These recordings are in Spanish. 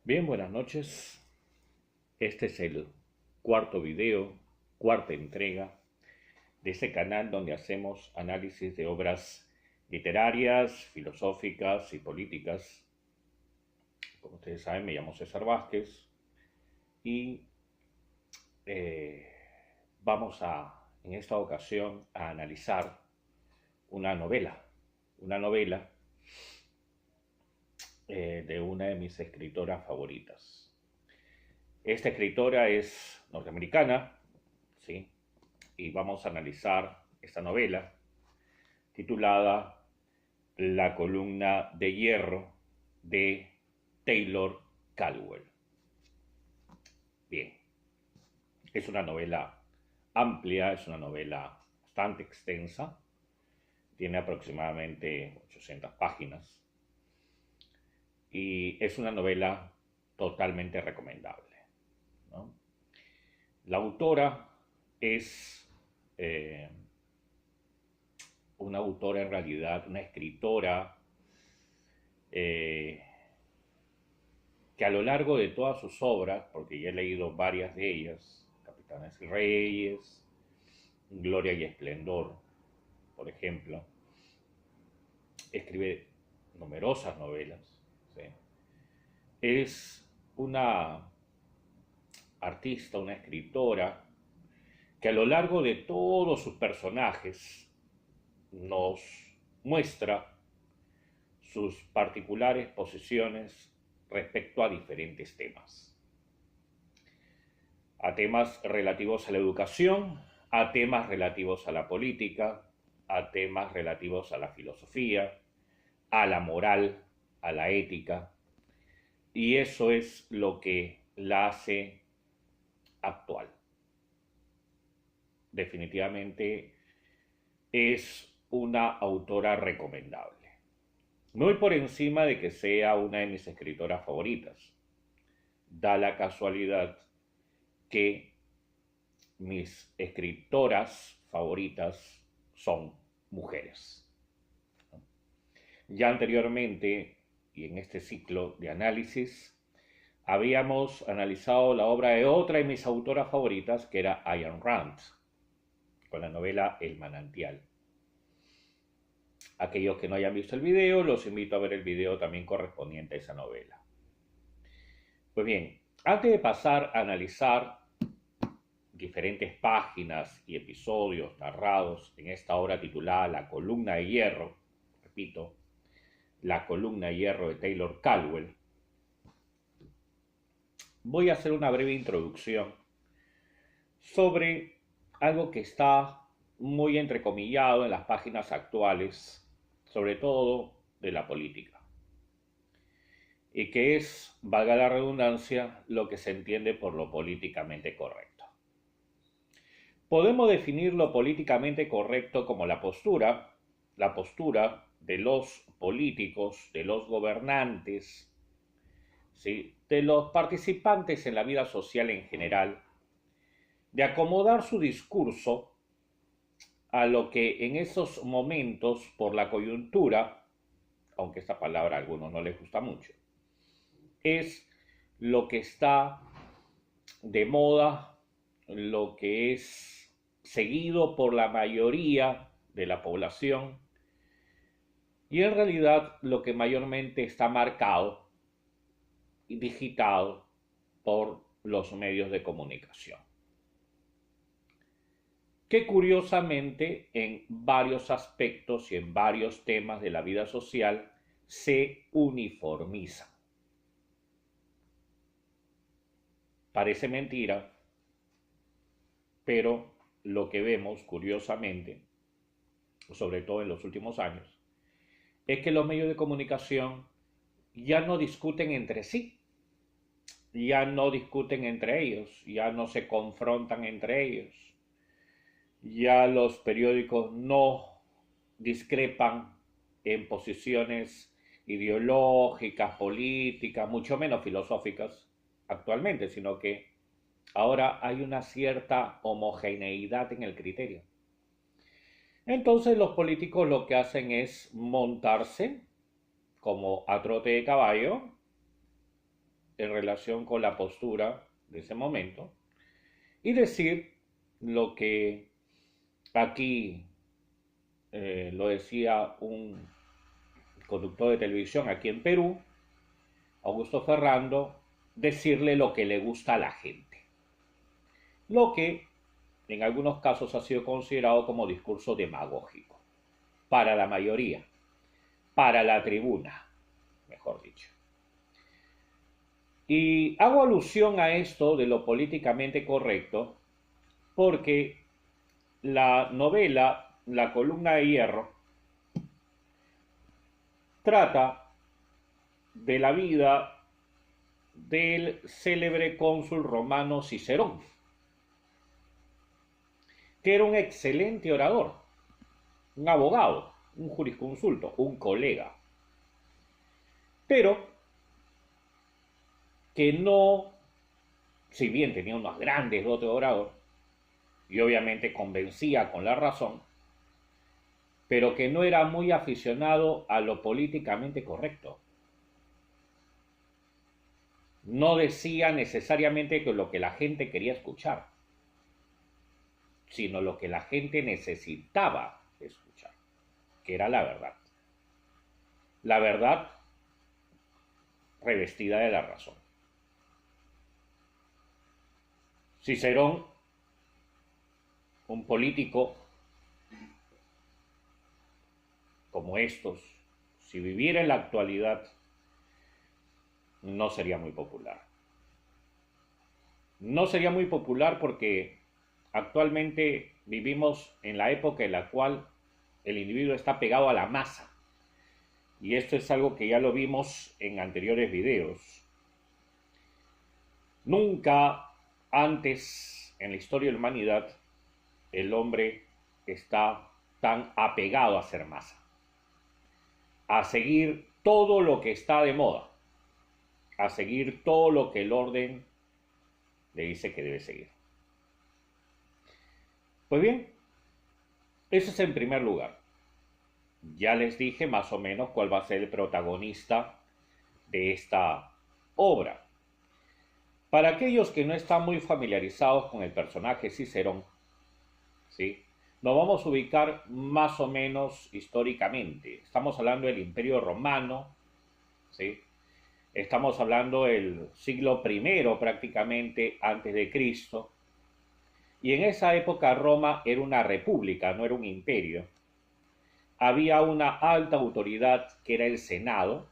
Bien, buenas noches. Este es el cuarto video, cuarta entrega de este canal donde hacemos análisis de obras literarias, filosóficas y políticas. Como ustedes saben, me llamo César Vázquez y eh, vamos en esta ocasión, a analizar una novela, una novela de una de mis escritoras favoritas. Esta escritora es norteamericana, ¿sí? Y vamos a analizar esta novela titulada La columna de hierro de Taylor Caldwell. Bien, es una novela amplia, es una novela bastante extensa, tiene aproximadamente 800 páginas y es una novela totalmente recomendable, ¿no? La autora es eh, una autora, en realidad, una escritora eh, que a lo largo de todas sus obras, porque ya he leído varias de ellas, Capitanes y Reyes, Gloria y Esplendor, por ejemplo, escribe numerosas novelas, ¿sí? Es una artista, una escritora, que a lo largo de todos sus personajes nos muestra sus particulares posiciones respecto a diferentes temas. A temas relativos a la educación, a temas relativos a la política, a temas relativos a la filosofía, a la moral, a la ética. Y eso es lo que la hace actual. Definitivamente es una autora recomendable. Muy por encima de que sea una de mis escritoras favoritas. Da la casualidad que mis escritoras favoritas son mujeres. Ya anteriormente, y en este ciclo de análisis, habíamos analizado la obra de otra de mis autoras favoritas, que era Ayn Rand, con la novela El manantial. Aquellos que no hayan visto el video, los invito a ver el video también correspondiente a esa novela. Pues bien, antes de pasar a analizar diferentes páginas y episodios narrados en esta obra titulada La columna de hierro, repito, La columna de hierro de Taylor Caldwell, voy a hacer una breve introducción sobre algo que está muy entrecomillado en las páginas actuales, sobre todo de la política, y que es, valga la redundancia, lo que se entiende por lo políticamente correcto. Podemos definir lo políticamente correcto como la postura de los políticos, de los gobernantes, ¿sí?, de los participantes en la vida social en general, de acomodar su discurso a lo que en esos momentos, por la coyuntura, aunque esta palabra a algunos no les gusta mucho, es lo que está de moda, lo que es seguido por la mayoría de la población y en realidad lo que mayormente está marcado y digitado por los medios de comunicación, que curiosamente en varios aspectos y en varios temas de la vida social se uniformizan. Parece mentira, pero lo que vemos curiosamente, sobre todo en los últimos años, es que los medios de comunicación ya no discuten entre sí, ya no discuten entre ellos, ya no se confrontan entre ellos, ya los periódicos no discrepan en posiciones ideológicas, políticas, mucho menos filosóficas actualmente, sino que ahora hay una cierta homogeneidad en el criterio. Entonces los políticos lo que hacen es montarse como a trote de caballo en relación con la postura de ese momento y decir lo que aquí lo decía un conductor de televisión aquí en Perú, Augusto Ferrando, decirle lo que le gusta a la gente. Lo que en algunos casos ha sido considerado como discurso demagógico, para la mayoría, para la tribuna, mejor dicho. Y hago alusión a esto de lo políticamente correcto porque la novela La columna de hierro trata de la vida del célebre cónsul romano Cicerón, que era un excelente orador, un abogado, un jurisconsulto, un colega, pero que no, si bien tenía unos grandes dotes de orador, y obviamente convencía con la razón, pero que no era muy aficionado a lo políticamente correcto. No decía necesariamente que lo que la gente quería escuchar, sino lo que la gente necesitaba escuchar, que era la verdad. La verdad revestida de la razón. Cicerón, un político como estos, si viviera en la actualidad, no sería muy popular. No sería muy popular porque actualmente vivimos en la época en la cual el individuo está pegado a la masa. Y esto es algo que ya lo vimos en anteriores videos. Nunca antes en la historia de la humanidad el hombre está tan apegado a ser masa, a seguir todo lo que está de moda, a seguir todo lo que el orden le dice que debe seguir. Pues bien, eso es en primer lugar. Ya les dije más o menos cuál va a ser el protagonista de esta obra. Para aquellos que no están muy familiarizados con el personaje Cicerón, ¿sí?, nos vamos a ubicar más o menos históricamente. Estamos hablando del Imperio Romano, ¿sí? Estamos hablando del siglo I prácticamente antes de Cristo. Y en esa época Roma era una república, no era un imperio. Había una alta autoridad que era el Senado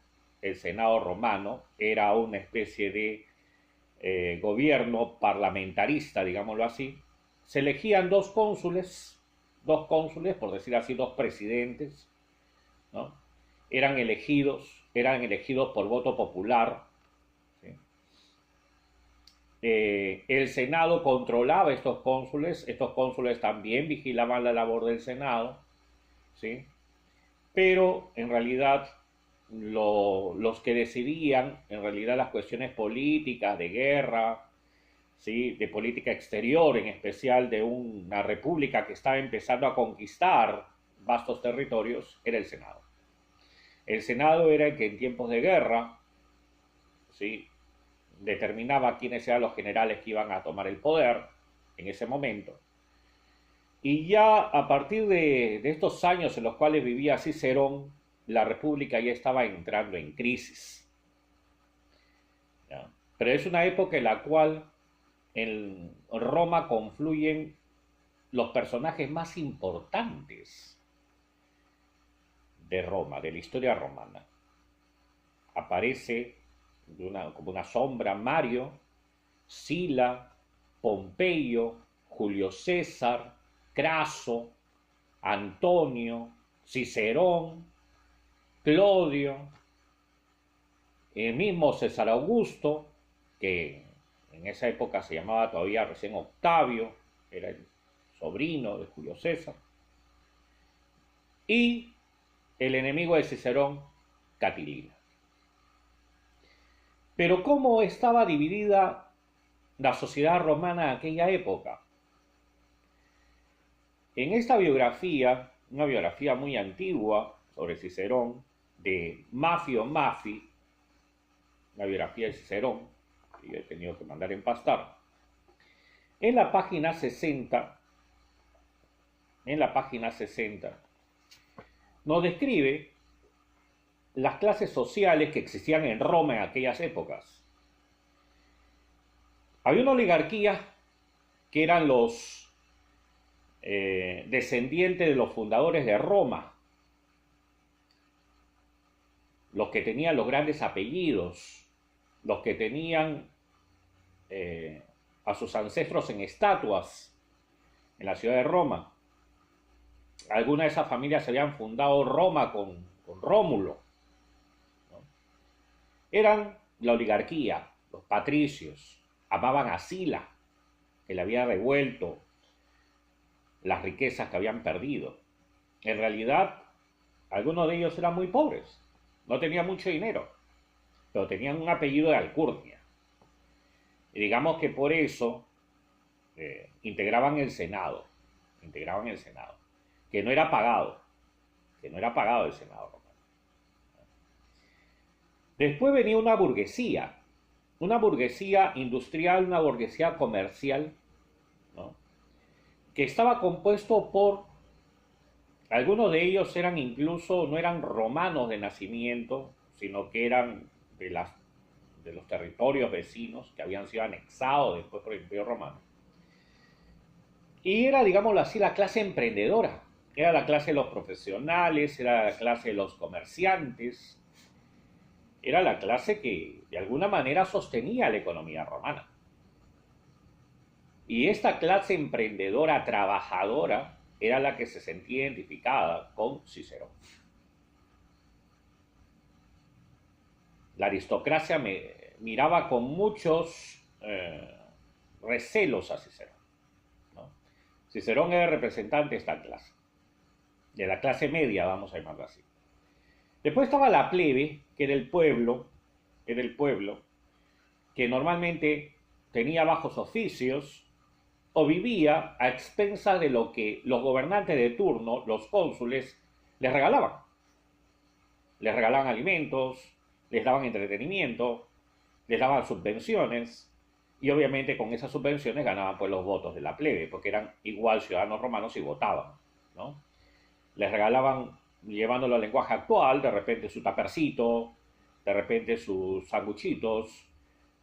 romano, era una especie de gobierno parlamentarista, digámoslo así. Se elegían dos cónsules, por decir así, dos presidentes, ¿no? Eran elegidos por voto popular, ¿sí? El Senado controlaba estos cónsules también vigilaban la labor del Senado, ¿sí? Pero en realidad los que decidían en realidad las cuestiones políticas, de guerra, ¿sí?, de política exterior, en especial de una república que estaba empezando a conquistar vastos territorios, era el Senado. El Senado era el que en tiempos de guerra, ¿sí?, determinaba quiénes eran los generales que iban a tomar el poder en ese momento. Y ya a partir de estos años en los cuales vivía Cicerón, la república ya estaba entrando en crisis, ¿ya? Pero es una época en la cual en Roma confluyen los personajes más importantes de Roma, de la historia romana. Aparece como una sombra Mario, Sila, Pompeyo, Julio César, Craso, Antonio, Cicerón, Clodio, el mismo César Augusto, que en esa época se llamaba todavía recién Octavio, era el sobrino de Julio César, y el enemigo de Cicerón, Catilina. Pero ¿cómo estaba dividida la sociedad romana en aquella época? En esta biografía, una biografía muy antigua sobre Cicerón, de Mafio Mafi, la biografía de Cicerón, que yo he tenido que mandar empastar. En la página 60, nos describe las clases sociales que existían en Roma en aquellas épocas. Había una oligarquía que eran los descendientes de los fundadores de Roma, los que tenían los grandes apellidos, los que tenían a sus ancestros en estatuas en la ciudad de Roma. Algunas de esas familias habían fundado Roma con Rómulo, ¿no? Eran la oligarquía, los patricios, amaban a Sila, que le había revuelto las riquezas que habían perdido. En realidad, algunos de ellos eran muy pobres, no tenían mucho dinero, pero tenían un apellido de alcurnia. Y digamos que por eso integraban el Senado, que no era pagado el Senado romano. Después venía una burguesía industrial, una burguesía comercial, ¿no? Que estaba compuesto por, algunos de ellos eran incluso, no eran romanos de nacimiento, sino que eran de los territorios vecinos que habían sido anexados después por el Imperio Romano. Y era, digámoslo así, la clase emprendedora. Era la clase de los profesionales, era la clase de los comerciantes, era la clase que de alguna manera sostenía la economía romana. Y esta clase emprendedora, trabajadora, era la que se sentía identificada con Cicerón. La aristocracia miraba con muchos recelos a Cicerón, ¿no? Cicerón era el representante de esta clase, de la clase media, vamos a llamarlo así. Después estaba la plebe, que era el pueblo, que normalmente tenía bajos oficios o vivía a expensas de lo que los gobernantes de turno, los cónsules, les regalaban. Les regalaban alimentos, les daban entretenimiento, les daban subvenciones, y obviamente con esas subvenciones ganaban pues los votos de la plebe, porque eran igual ciudadanos romanos y votaban, ¿no? Les regalaban, llevándolo al lenguaje actual, de repente su tapercito, de repente sus sanguchitos,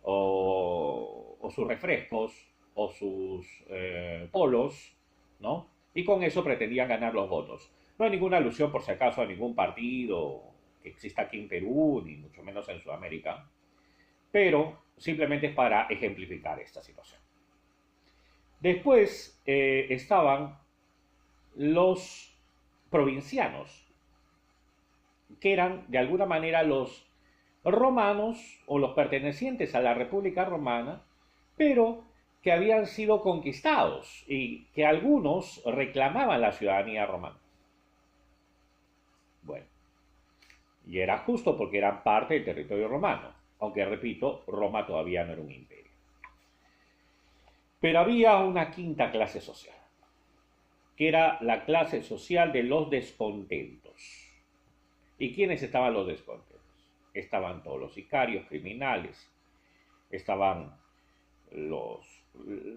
o sus refrescos, o sus polos, ¿no? Y con eso pretendían ganar los votos. No hay ninguna alusión, por si acaso, a ningún partido que exista aquí en Perú, ni mucho menos en Sudamérica, pero simplemente es para ejemplificar esta situación. Después estaban los provincianos, que eran de alguna manera los romanos o los pertenecientes a la República Romana, pero que habían sido conquistados y que algunos reclamaban la ciudadanía romana. Bueno, y era justo porque eran parte del territorio romano, aunque repito, Roma todavía no era un imperio. Pero había una quinta clase social, que era la clase social de los descontentos. ¿Y quiénes estaban los descontentos? Estaban todos los sicarios, criminales, estaban los,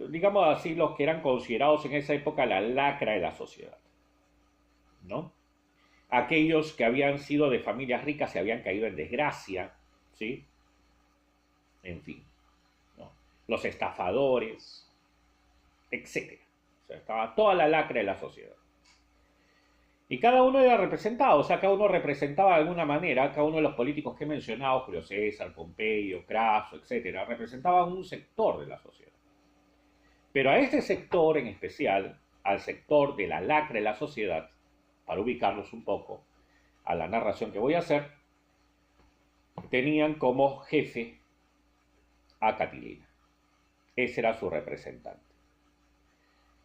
digamos así, los que eran considerados en esa época la lacra de la sociedad, ¿no? Aquellos que habían sido de familias ricas y habían caído en desgracia, ¿sí? En fin, ¿no? Los estafadores, etc. O sea, estaba toda la lacra de la sociedad. Y cada uno era representado, o sea, cada uno representaba de alguna manera, cada uno de los políticos que he mencionado, Julio César, Pompeyo, Craso, etc., representaban un sector de la sociedad. Pero a este sector en especial, al sector de la lacra de la sociedad, para ubicarlos un poco a la narración que voy a hacer, tenían como jefe a Catilina. Ese era su representante.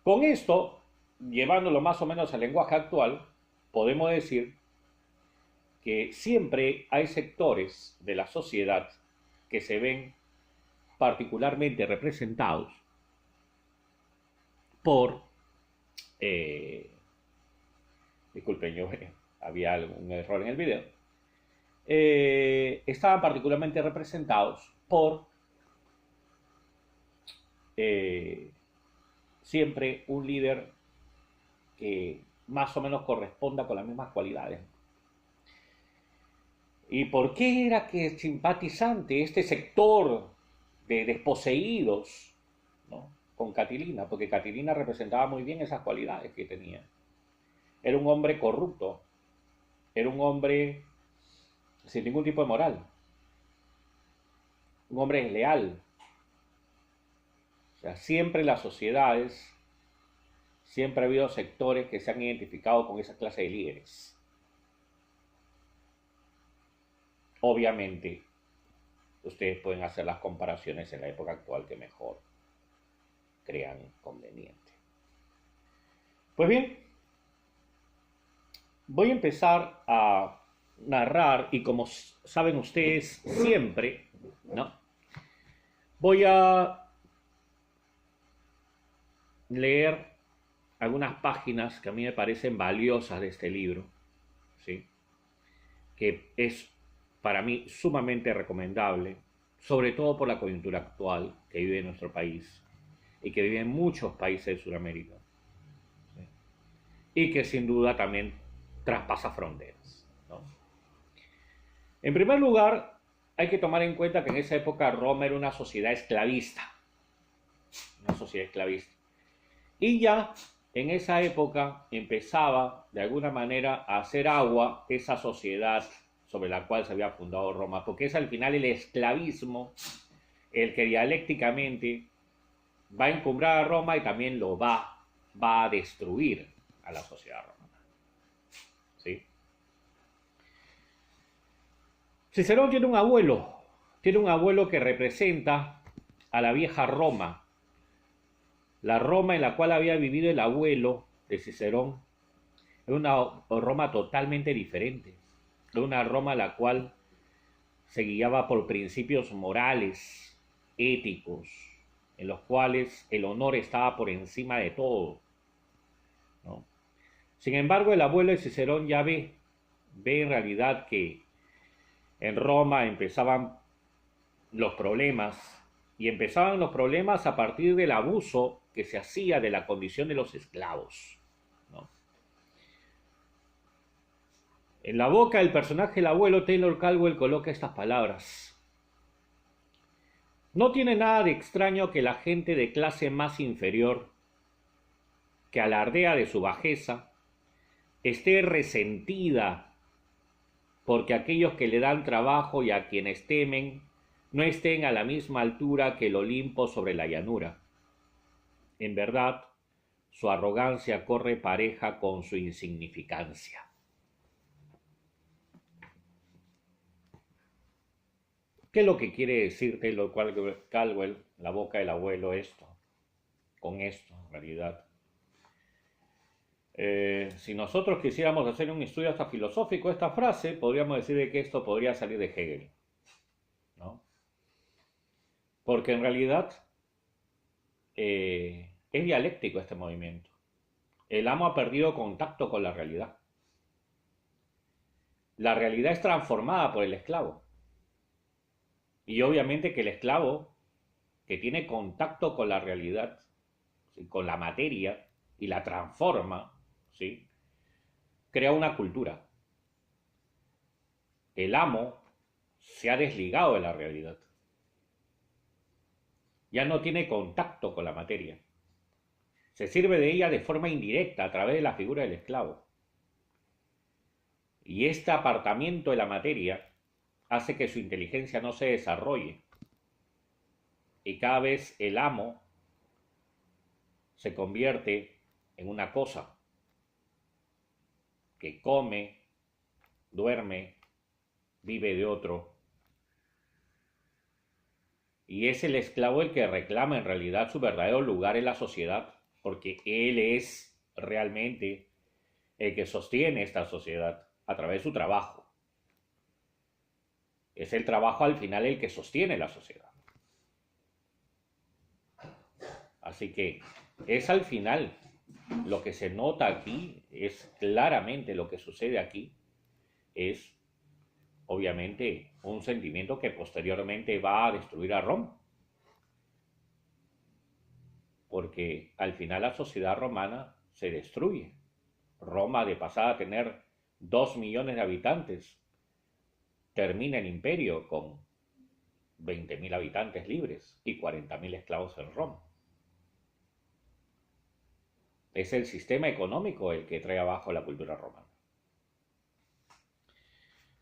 Con esto, llevándolo más o menos al lenguaje actual, podemos decir que siempre hay sectores de la sociedad que se ven particularmente representados por, disculpen, yo había algún error en el video, estaban particularmente representados por siempre un líder que más o menos corresponda con las mismas cualidades. ¿Y por qué era que simpatizante este sector de desposeídos, ¿no?, con Catilina? Porque Catilina representaba muy bien esas cualidades que tenía. Era un hombre corrupto, era un hombre sin ningún tipo de moral, un hombre desleal. O sea, siempre en las sociedades, siempre ha habido sectores que se han identificado con esa clase de líderes. Obviamente, ustedes pueden hacer las comparaciones en la época actual que mejor crean conveniente. Pues bien, voy a empezar a narrar, y como saben ustedes siempre, ¿no?, voy a leer algunas páginas que a mí me parecen valiosas de este libro, ¿sí?, que es para mí sumamente recomendable, sobre todo por la coyuntura actual que vive nuestro país y que vive en muchos países de Sudamérica, ¿sí?, y que sin duda también traspasa fronteras, ¿no? En primer lugar, hay que tomar en cuenta que en esa época Roma era una sociedad esclavista, y ya en esa época empezaba de alguna manera a hacer agua esa sociedad sobre la cual se había fundado Roma, porque es al final el esclavismo el que dialécticamente va a encumbrar a Roma y también lo va a destruir a la sociedad romana, ¿sí? Cicerón tiene un abuelo que representa a la vieja Roma, la Roma en la cual había vivido el abuelo de Cicerón. Era una Roma totalmente diferente, era una Roma la cual se guiaba por principios morales, éticos, en los cuales el honor estaba por encima de todo, ¿no? Sin embargo, el abuelo de Cicerón ya ve en realidad que en Roma empezaban los problemas, y empezaban los problemas a partir del abuso que se hacía de la condición de los esclavos, ¿no? En la boca del personaje del abuelo, Taylor Caldwell coloca estas palabras: no tiene nada de extraño que la gente de clase más inferior, que alardea de su bajeza, esté resentida porque aquellos que le dan trabajo y a quienes temen no estén a la misma altura que el Olimpo sobre la llanura. En verdad, su arrogancia corre pareja con su insignificancia. ¿Qué es lo que quiere decir Taylor Caldwell, la boca del abuelo, con esto, en realidad? Si nosotros quisiéramos hacer un estudio hasta filosófico de esta frase, podríamos decir de que esto podría salir de Hegel, ¿no? Porque en realidad es dialéctico este movimiento. El amo ha perdido contacto con la realidad. La realidad es transformada por el esclavo. Y obviamente que el esclavo, que tiene contacto con la realidad, ¿sí?, con la materia, y la transforma, ¿sí?, crea una cultura. El amo se ha desligado de la realidad. Ya no tiene contacto con la materia. Se sirve de ella de forma indirecta a través de la figura del esclavo. Y este apartamiento de la materia hace que su inteligencia no se desarrolle. Y cada vez el amo se convierte en una cosa que come, duerme, vive de otro. Y es el esclavo el que reclama en realidad su verdadero lugar en la sociedad, porque él es realmente el que sostiene esta sociedad a través de su trabajo. Es el trabajo al final el que sostiene la sociedad. Así que es al final lo que se nota aquí, es claramente lo que sucede aquí, es obviamente un sentimiento que posteriormente va a destruir a Roma. porque al final la sociedad romana se destruye. Roma, de pasada a tener 2 millones de habitantes, termina el imperio con 20.000 habitantes libres y 40.000 esclavos en Roma. Es el sistema económico el que trae abajo la cultura romana.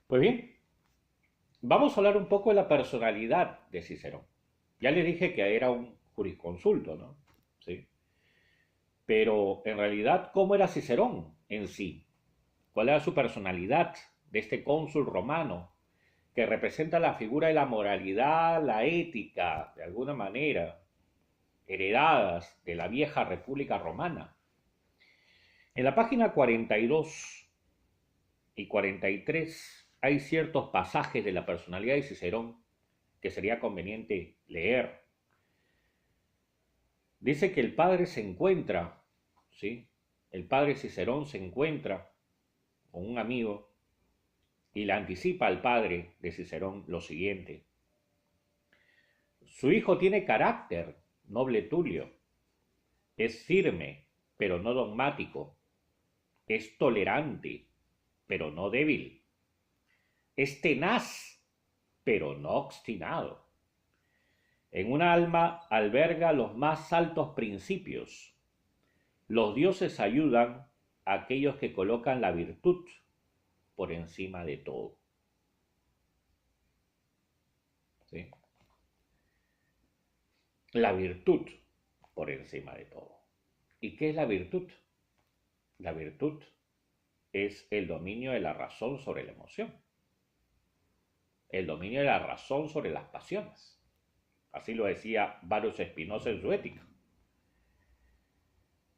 Pues bien, vamos a hablar un poco de la personalidad de Cicerón. Ya les dije que era un jurisconsulto, ¿no? ¿Sí? Pero en realidad, ¿cómo era Cicerón en sí? ¿Cuál era su personalidad de este cónsul romano que representa la figura de la moralidad, la ética, de alguna manera, heredadas de la vieja República Romana? En la página 42 y 43 hay ciertos pasajes de la personalidad de Cicerón que sería conveniente leer. Dice que el padre se encuentra, ¿sí? El padre Cicerón se encuentra con un amigo y le anticipa al padre de Cicerón lo siguiente: su hijo tiene carácter, noble Tulio, es firme, pero no dogmático, es tolerante, pero no débil, es tenaz, pero no obstinado. En una alma alberga los más altos principios. Los dioses ayudan a aquellos que colocan la virtud por encima de todo. ¿Sí? La virtud por encima de todo. ¿Y qué es la virtud? La virtud es el dominio de la razón sobre la emoción, el dominio de la razón sobre las pasiones. Así lo decía Baruch Spinoza en su Ética.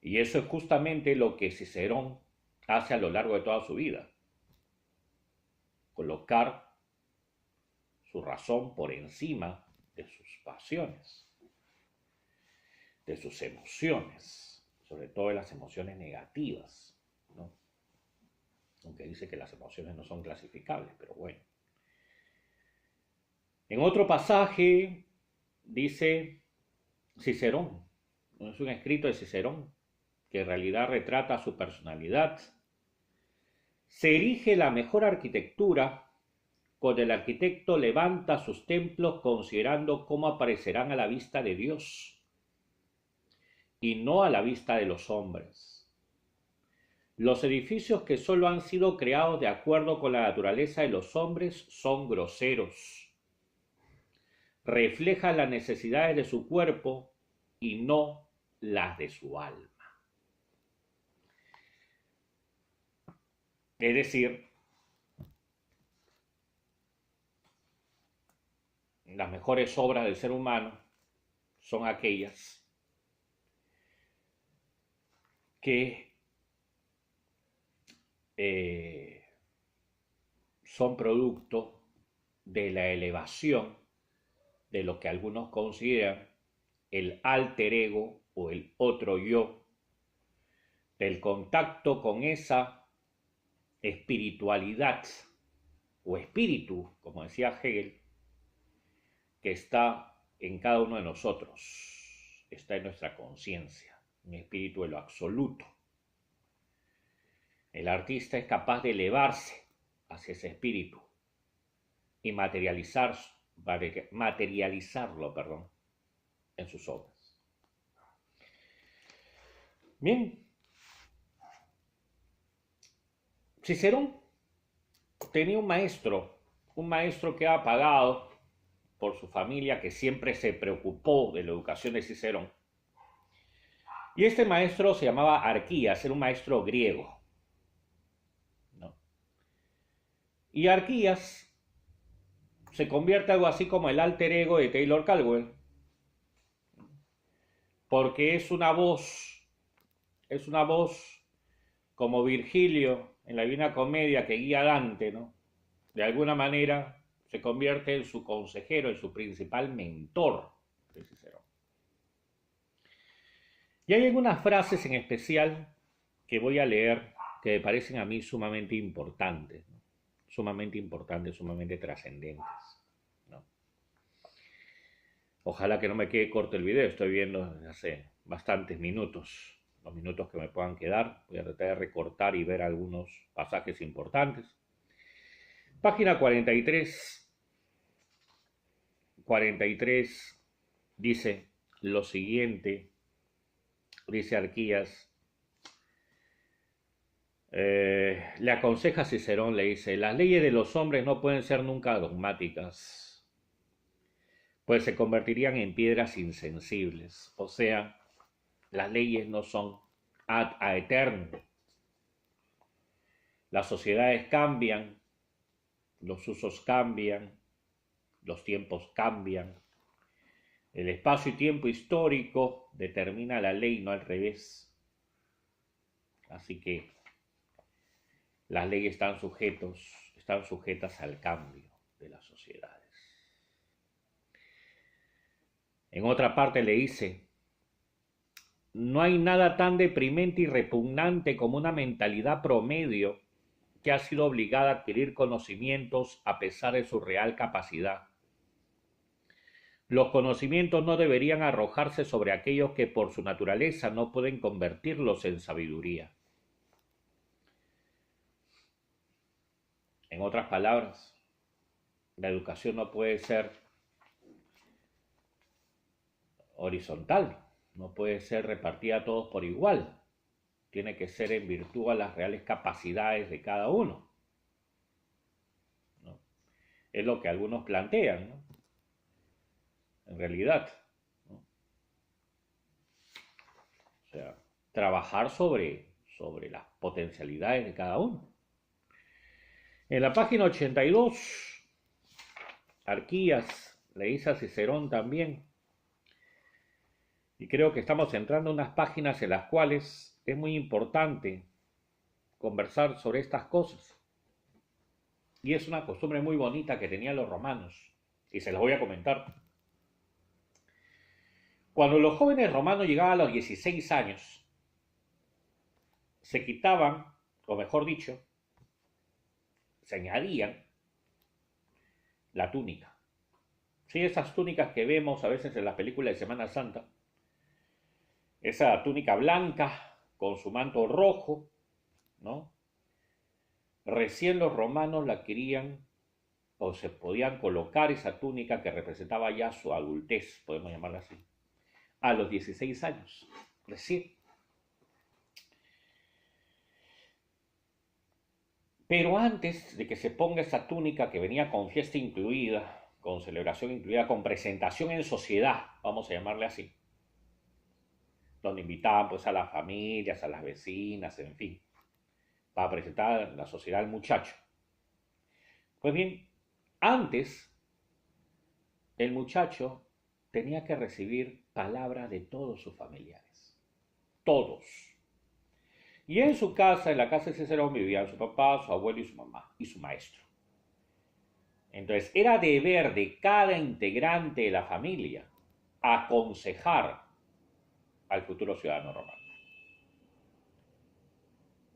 Y eso es justamente lo que Cicerón hace a lo largo de toda su vida: colocar su razón por encima de sus pasiones, de sus emociones, sobre todo de las emociones negativas, ¿no? Aunque dice que las emociones no son clasificables, pero bueno. En otro pasaje dice Cicerón, no es un escrito de Cicerón, que en realidad retrata su personalidad: se erige la mejor arquitectura cuando el arquitecto levanta sus templos considerando cómo aparecerán a la vista de Dios y no a la vista de los hombres. Los edificios que solo han sido creados de acuerdo con la naturaleza de los hombres son groseros, reflejan las necesidades de su cuerpo y no las de su alma. Es decir, las mejores obras del ser humano son aquellas que son producto de la elevación de lo que algunos consideran el alter ego o el otro yo, del contacto con esa espiritualidad o espíritu, como decía Hegel, que está en cada uno de nosotros, está en nuestra conciencia, un espíritu de lo absoluto. El artista es capaz de elevarse hacia ese espíritu y materializarlo, en sus obras. Bien, Cicerón tenía un maestro que ha pagado por su familia, que siempre se preocupó de la educación de Cicerón. Y este maestro se llamaba Arquías, era un maestro griego, ¿no? Y Arquías se convierte algo así como el alter ego de Taylor Caldwell, porque es una voz como Virgilio en la Divina Comedia que guía a Dante, ¿no? De alguna manera se convierte en su consejero, en su principal mentor de Cicerón. Y hay algunas frases en especial que voy a leer que me parecen a mí sumamente importantes, ¿no? Sumamente trascendentes, ¿no? Ojalá que no me quede corto el video, estoy viendo desde hace bastantes minutos, los minutos que me puedan quedar. Voy a tratar de recortar y ver algunos pasajes importantes. Página 43. 43 dice lo siguiente, dice Arquías, le aconseja a Cicerón, le dice, las leyes de los hombres no pueden ser nunca dogmáticas, pues se convertirían en piedras insensibles, o sea, las leyes no son ad aeternum. Las sociedades cambian, los usos cambian, los tiempos cambian. El espacio y tiempo histórico determina la ley, no al revés. Así que las leyes están sujetas al cambio de las sociedades. En otra parte le dice, no hay nada tan deprimente y repugnante como una mentalidad promedio que ha sido obligada a adquirir conocimientos a pesar de su real capacidad. Los conocimientos no deberían arrojarse sobre aquellos que por su naturaleza no pueden convertirlos en sabiduría. En otras palabras, la educación no puede ser horizontal, no puede ser repartida a todos por igual. Tiene que ser en virtud a las reales capacidades de cada uno, ¿no? Es lo que algunos plantean, ¿no? En realidad, ¿no? O sea, trabajar sobre las potencialidades de cada uno. En la página 82, Arquías le dice a Cicerón también, y creo que estamos entrando en unas páginas en las cuales es muy importante conversar sobre estas cosas. Y es una costumbre muy bonita que tenían los romanos, y se las voy a comentar. Cuando los jóvenes romanos llegaban a los 16 años, se quitaban, o mejor dicho, se añadían la túnica. Sí, esas túnicas que vemos a veces en las películas de Semana Santa, esa túnica blanca con su manto rojo, ¿no? Recién los romanos la querían o se podían colocar esa túnica que representaba ya su adultez, podemos llamarla así, a los 16 años, recién. Pero antes de que se ponga esa túnica que venía con fiesta incluida, con celebración incluida, con presentación en sociedad, vamos a llamarle así, donde invitaban pues a las familias, a las vecinas, en fin, para presentar a la sociedad al muchacho. Pues bien, antes el muchacho tenía que recibir palabra de todos sus familiares, todos. Y en su casa, en la casa de Cicerón, vivían su papá, su abuelo y su mamá, y su maestro. Entonces, era deber de cada integrante de la familia aconsejar al futuro ciudadano romano.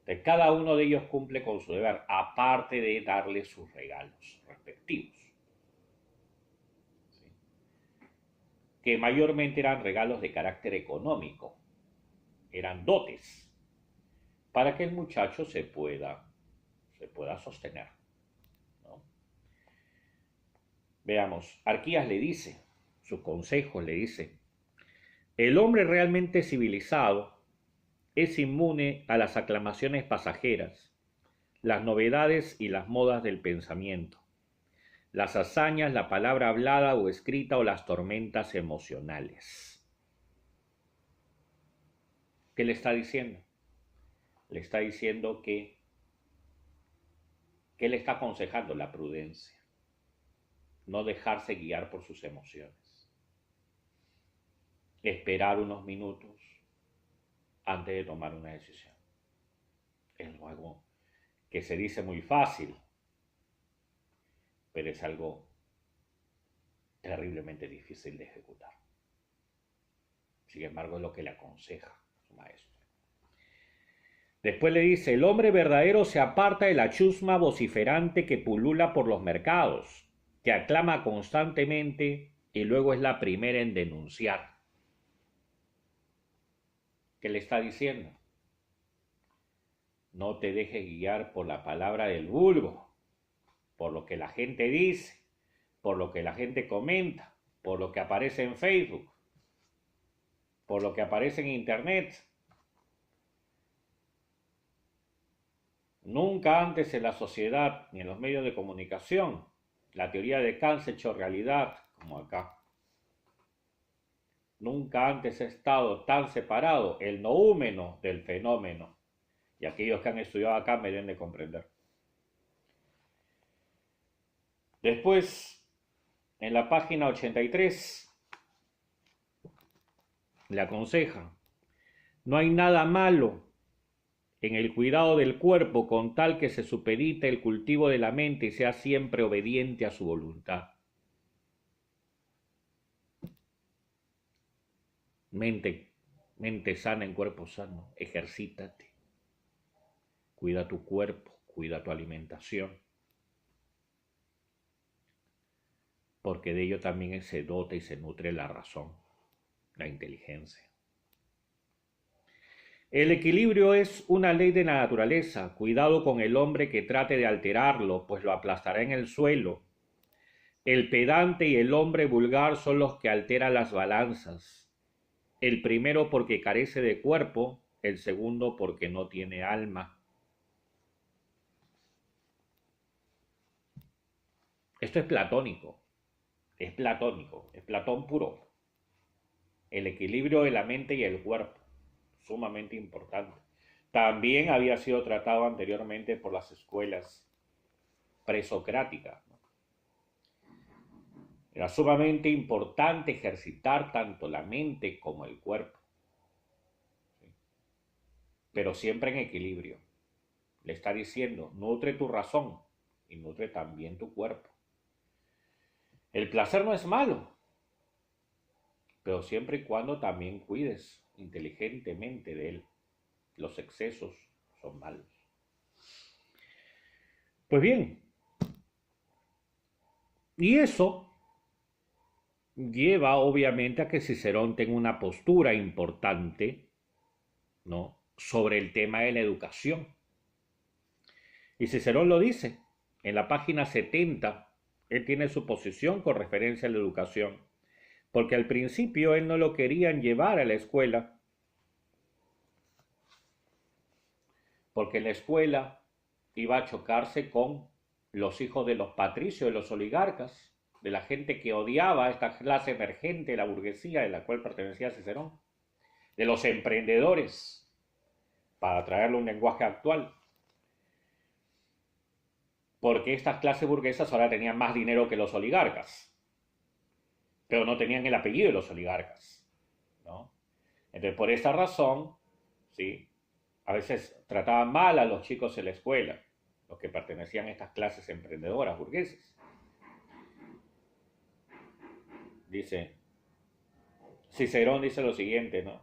Entonces, cada uno de ellos cumple con su deber, aparte de darle sus regalos respectivos, ¿sí? Que mayormente eran regalos de carácter económico, eran dotes, para que el muchacho se pueda sostener, ¿no? Veamos, Arquías le dice, sus consejos le dice, el hombre realmente civilizado es inmune a las aclamaciones pasajeras, las novedades y las modas del pensamiento, las hazañas, la palabra hablada o escrita o las tormentas emocionales. ¿Qué le está diciendo? Le está diciendo que le está aconsejando la prudencia, no dejarse guiar por sus emociones, esperar unos minutos antes de tomar una decisión. Es algo que se dice muy fácil, pero es algo terriblemente difícil de ejecutar. Sin embargo, es lo que le aconseja su maestro. Después le dice, el hombre verdadero se aparta de la chusma vociferante que pulula por los mercados, que aclama constantemente y luego es la primera en denunciar. ¿Qué le está diciendo? No te dejes guiar por la palabra del vulgo, por lo que la gente dice, por lo que la gente comenta, por lo que aparece en Facebook, por lo que aparece en Internet. Nunca antes en la sociedad ni en los medios de comunicación la teoría de Kant se ha hecho realidad como acá. Nunca antes ha estado tan separado el noúmeno del fenómeno. Y aquellos que han estudiado acá me deben de comprender. Después, en la página 83, le aconsejan, no hay nada malo en el cuidado del cuerpo con tal que se supedite el cultivo de la mente y sea siempre obediente a su voluntad. Mente sana en cuerpo sano, ejercítate, cuida tu cuerpo, cuida tu alimentación, porque de ello también se dota y se nutre la razón, la inteligencia. El equilibrio es una ley de la naturaleza. Cuidado con el hombre que trate de alterarlo, pues lo aplastará en el suelo. El pedante y el hombre vulgar son los que alteran las balanzas. El primero porque carece de cuerpo, el segundo porque no tiene alma. Esto es platónico, es Platón puro. El equilibrio de la mente y el cuerpo, sumamente importante. También había sido tratado anteriormente por las escuelas presocráticas. Era sumamente importante ejercitar tanto la mente como el cuerpo, ¿sí? Pero siempre en equilibrio. Le está diciendo, nutre tu razón y nutre también tu cuerpo. El placer no es malo, pero siempre y cuando también cuides inteligentemente de él. Los excesos son malos. Pues bien, y eso lleva obviamente a que Cicerón tenga una postura importante, ¿no?, sobre el tema de la educación. Y Cicerón lo dice en la página 70, él tiene su posición con referencia a la educación, porque al principio él no lo querían llevar a la escuela, porque en la escuela iba a chocarse con los hijos de los patricios, de los oligarcas, de la gente que odiaba a esta clase emergente de la burguesía de la cual pertenecía Cicerón, de los emprendedores, para traerle un lenguaje actual, porque estas clases burguesas ahora tenían más dinero que los oligarcas, pero no tenían el apellido de los oligarcas, ¿no? Entonces, por esta razón, ¿sí?, a veces trataban mal a los chicos en la escuela, los que pertenecían a estas clases emprendedoras burguesas. Dice, Cicerón dice lo siguiente, ¿no?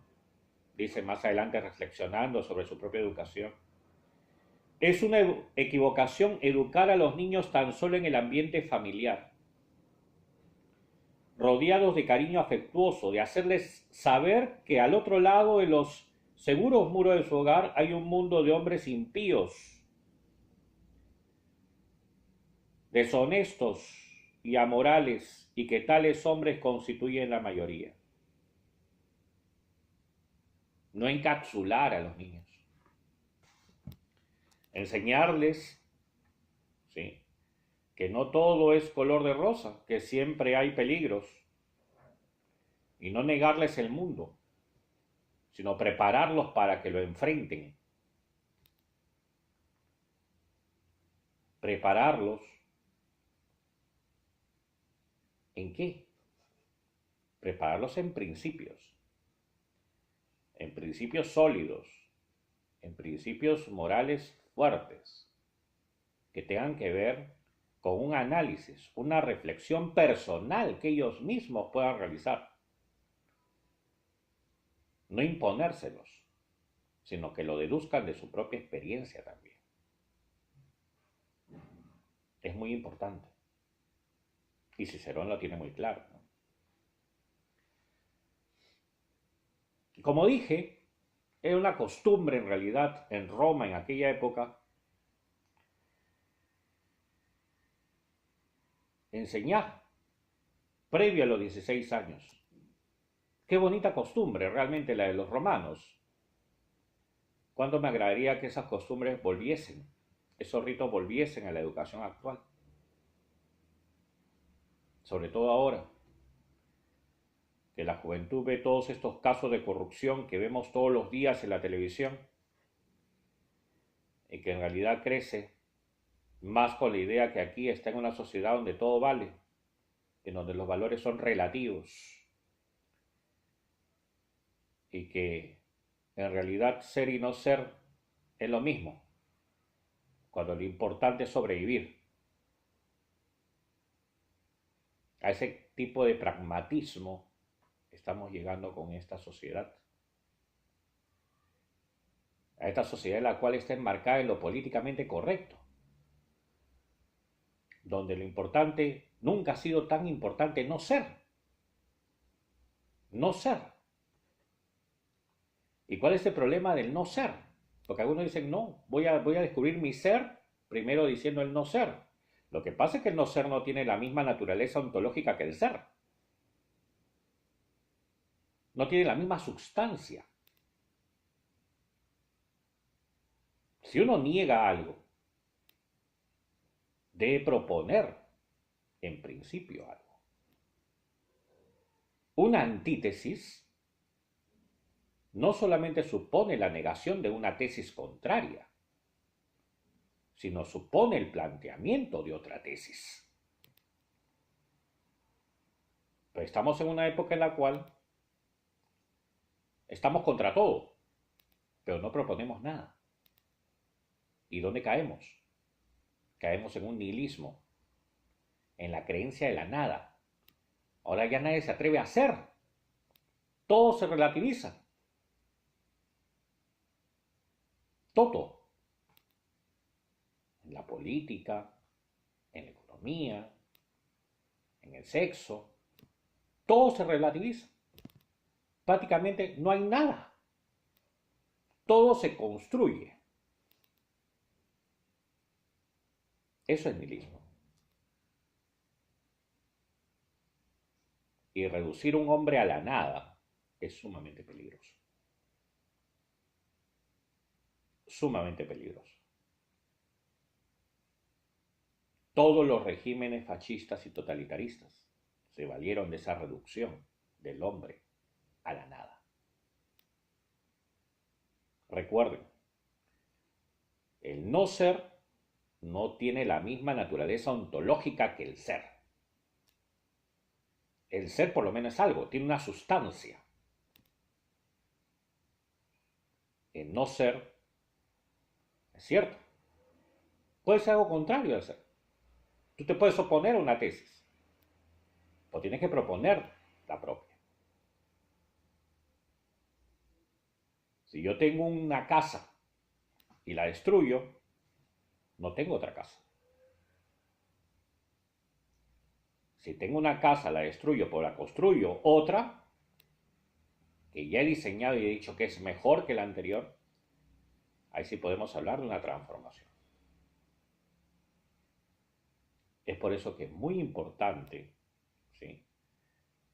Dice más adelante reflexionando sobre su propia educación. Es una equivocación educar a los niños tan solo en el ambiente familiar, rodeados de cariño afectuoso, de hacerles saber que al otro lado de los seguros muros de su hogar hay un mundo de hombres impíos, deshonestos y amorales, y que tales hombres constituyen la mayoría. No encapsular a los niños. Enseñarles, ¿sí?, que no todo es color de rosa, que siempre hay peligros, y no negarles el mundo, sino prepararlos para que lo enfrenten. Prepararlos ¿en qué? Prepararlos en principios sólidos, en principios morales fuertes, que tengan que ver con un análisis, una reflexión personal que ellos mismos puedan realizar. No imponérselos, sino que lo deduzcan de su propia experiencia también. Es muy importante. Y Cicerón lo tiene muy claro, ¿no? Como dije, Era una costumbre en realidad en Roma en aquella época enseñar previo a los 16 años. Qué bonita costumbre realmente la de los romanos. Cuánto me agradaría que esas costumbres volviesen, esos ritos volviesen a la educación actual. Sobre todo ahora, que la juventud ve todos estos casos de corrupción que vemos todos los días en la televisión y que en realidad crece más con la idea que aquí está en una sociedad donde todo vale, en donde los valores son relativos y que en realidad ser y no ser es lo mismo, cuando lo importante es sobrevivir. A ese tipo de pragmatismo estamos llegando con esta sociedad. A esta sociedad en la cual está enmarcada en lo políticamente correcto, donde lo importante nunca ha sido tan importante no ser. No ser. ¿Y cuál es el problema del no ser? Porque algunos dicen, no, voy a descubrir mi ser primero diciendo el no ser. Lo que pasa es que el no ser no tiene la misma naturaleza ontológica que el ser. No tiene la misma sustancia. Si uno niega algo, debe proponer en principio algo. Una antítesis no solamente supone la negación de una tesis contraria, sino supone el planteamiento de otra tesis. Pero estamos en una época en la cual estamos contra todo, pero no proponemos nada. ¿Y dónde caemos? Caemos en un nihilismo, en la creencia de la nada. Ahora ya nadie se atreve a hacer. Todo se relativiza. Todo. En la política, en la economía, en el sexo. Todo se relativiza. Prácticamente no hay nada. Todo se construye. Eso es nihilismo. Y reducir un hombre a la nada es sumamente peligroso. Sumamente peligroso. Todos los regímenes fascistas y totalitaristas se valieron de esa reducción del hombre a la nada. Recuerden, el no ser no tiene la misma naturaleza ontológica que el ser. El ser por lo menos es algo, tiene una sustancia. El no ser es cierto. Puede ser algo contrario al ser. Tú te puedes oponer a una tesis, o tienes que proponer la propia. Si yo tengo una casa y la destruyo, no tengo otra casa. Si tengo una casa, la destruyo, pero la construyo otra, que ya he diseñado y he dicho que es mejor que la anterior, ahí sí podemos hablar de una transformación. Es por eso que es muy importante, ¿sí?,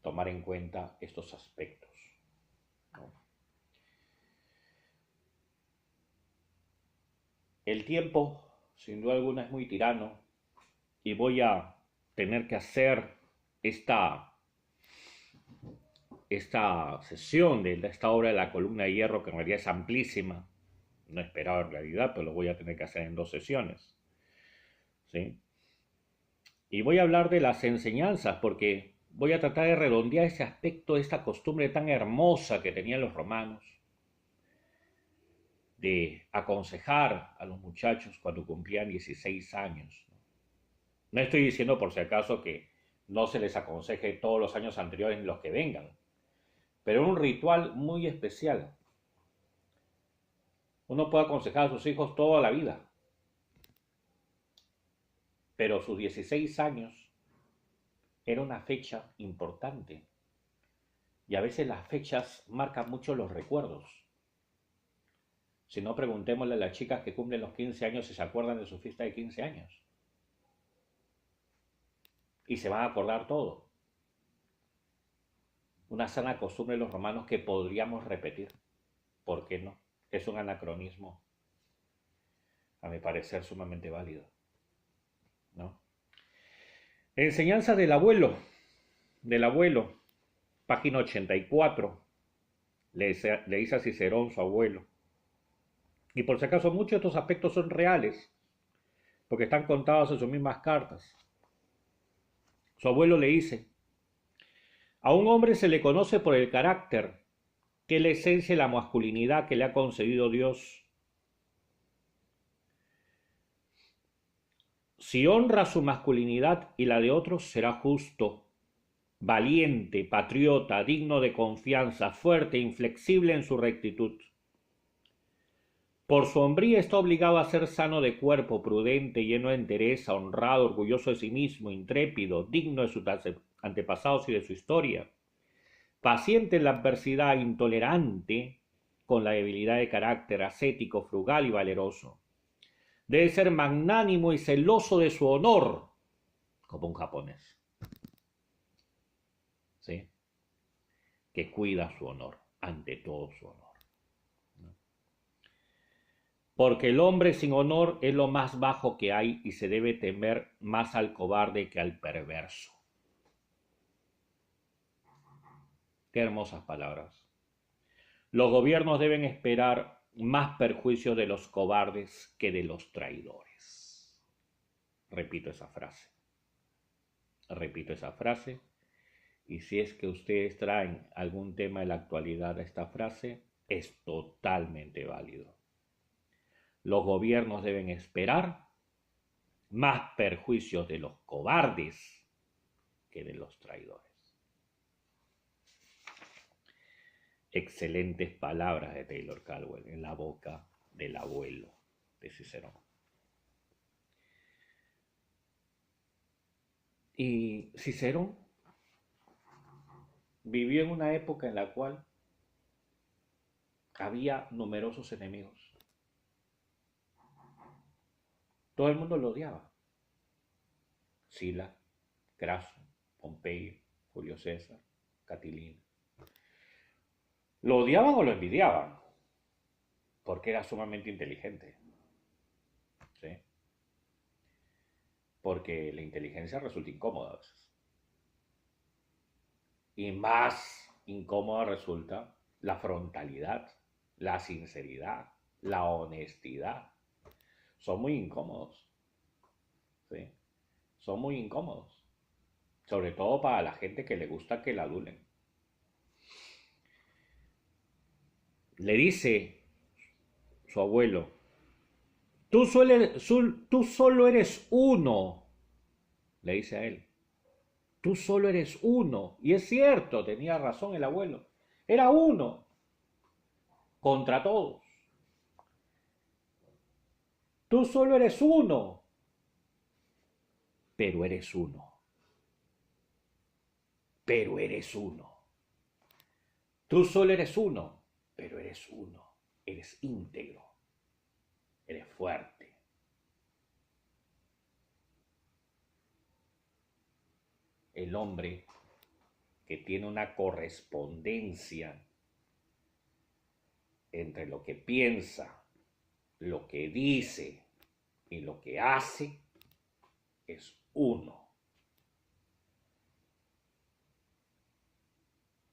tomar en cuenta estos aspectos, ¿no? El tiempo, sin duda alguna, es muy tirano y voy a tener que hacer esta sesión de esta obra de la columna de hierro, que en realidad es amplísima, no esperaba en realidad, pero lo voy a tener que hacer en 2 sesiones, ¿sí? Y voy a hablar de las enseñanzas, porque voy a tratar de redondear ese aspecto de esta costumbre tan hermosa que tenían los romanos, de aconsejar a los muchachos cuando cumplían 16 años. No estoy diciendo por si acaso que no se les aconseje todos los años anteriores ni los que vengan, pero es un ritual muy especial. Uno puede aconsejar a sus hijos toda la vida, pero sus 16 años era una fecha importante. Y a veces las fechas marcan mucho los recuerdos. Si no, preguntémosle a las chicas que cumplen los 15 años si se acuerdan de su fiesta de 15 años. Y se van a acordar todo. Una sana costumbre de los romanos que podríamos repetir. ¿Por qué no? Es un anacronismo, a mi parecer, sumamente válido, ¿no? Enseñanza del abuelo, página 84, le dice a Cicerón, su abuelo. Y por si acaso muchos de estos aspectos son reales, porque están contados en sus mismas cartas. Su abuelo le dice, a un hombre se le conoce por el carácter, que es la esencia de la masculinidad que le ha concedido Dios. Si honra su masculinidad y la de otros, será justo, valiente, patriota, digno de confianza, fuerte, inflexible en su rectitud. Por su hombría está obligado a ser sano de cuerpo, prudente, lleno de entereza, honrado, orgulloso de sí mismo, intrépido, digno de sus antepasados y de su historia, paciente en la adversidad, intolerante con la debilidad de carácter, ascético, frugal y valeroso. Debe ser magnánimo y celoso de su honor, como un japonés, ¿sí? Que cuida su honor, ante todo su honor. Porque el hombre sin honor es lo más bajo que hay y se debe temer más al cobarde que al perverso. Qué hermosas palabras. Los gobiernos deben esperar más perjuicios de los cobardes que de los traidores. Repito esa frase. Repito esa frase. Y si es que ustedes traen algún tema de la actualidad a esta frase, es totalmente válido. Los gobiernos deben esperar más perjuicios de los cobardes que de los traidores. Excelentes palabras de Taylor Caldwell en la boca del abuelo de Cicerón. Y Cicerón vivió en una época en la cual había numerosos enemigos. Todo el mundo lo odiaba. Sila, Craso, Pompeyo, Julio César, Catilina. ¿Lo odiaban o lo envidiaban? Porque era sumamente inteligente. ¿Sí? Porque la inteligencia resulta incómoda a veces. Y más incómoda resulta la frontalidad, la sinceridad, la honestidad. Son muy incómodos. ¿Sí? Son muy incómodos. Sobre todo para la gente que le gusta que la adulen. Le dice su abuelo, tú solo eres uno, le dice a él. Tú solo eres uno. Y es cierto, tenía razón el abuelo. Era uno contra todos. Tú solo eres uno, pero eres uno. Pero eres uno. Tú solo eres uno, pero eres uno. Eres íntegro. Eres fuerte. El hombre que tiene una correspondencia entre lo que piensa, lo que dice y lo que hace, es uno.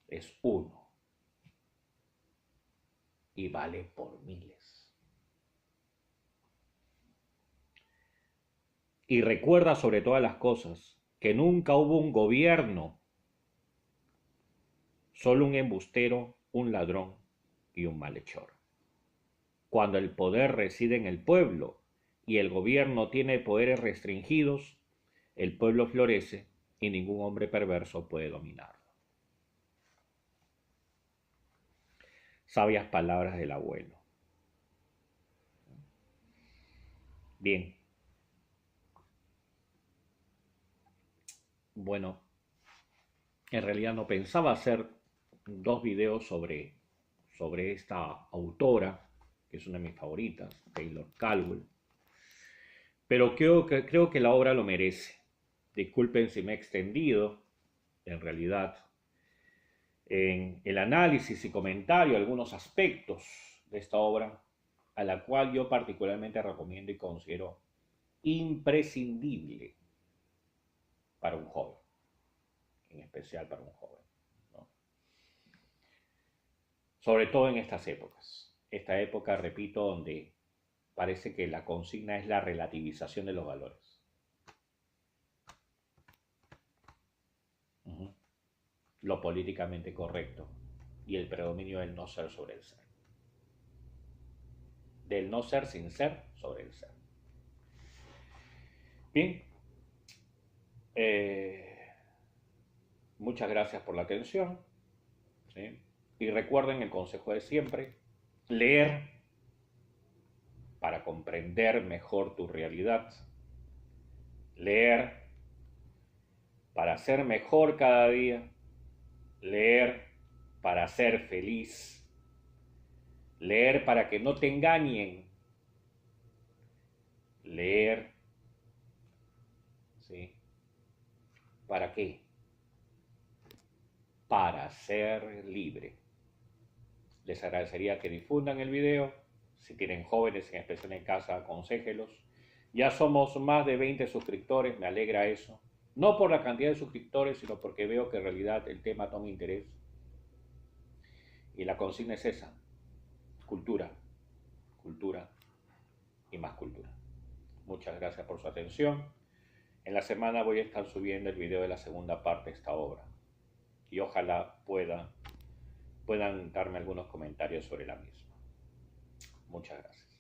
Es uno. Y vale por miles. Y recuerda sobre todas las cosas que nunca hubo un gobierno, solo un embustero, un ladrón y un malhechor. Cuando el poder reside en el pueblo y el gobierno tiene poderes restringidos, el pueblo florece y ningún hombre perverso puede dominarlo. Sabias palabras del abuelo. Bien. Bueno, en realidad no pensaba hacer dos videos sobre esta autora, que es una de mis favoritas, Taylor Caldwell. Pero creo que la obra lo merece. Disculpen si me he extendido, en realidad, en el análisis y comentario de algunos aspectos de esta obra, a la cual yo particularmente recomiendo y considero imprescindible para un joven, en especial para un joven, ¿no? Sobre todo en estas épocas. Esta época, repito, donde parece que la consigna es la relativización de los valores. Lo políticamente correcto y el predominio del no ser sobre el ser. Del no ser sin ser sobre el ser. Bien, muchas gracias por la atención, ¿sí? Y recuerden el consejo de siempre: leer para comprender mejor tu realidad, leer para ser mejor cada día, leer para ser feliz, leer para que no te engañen, leer, ¿sí? ¿Para qué? Para ser libre. Les agradecería que difundan el video. Si tienen jóvenes, en especial en casa, aconséjelos. Ya somos más de 20 suscriptores, me alegra eso. No por la cantidad de suscriptores, sino porque veo que en realidad el tema toma interés. Y la consigna es esa: cultura, cultura y más cultura. Muchas gracias por su atención. En la semana voy a estar subiendo el video de la segunda parte de esta obra. Y ojalá puedan darme algunos comentarios sobre la misma. Muchas gracias.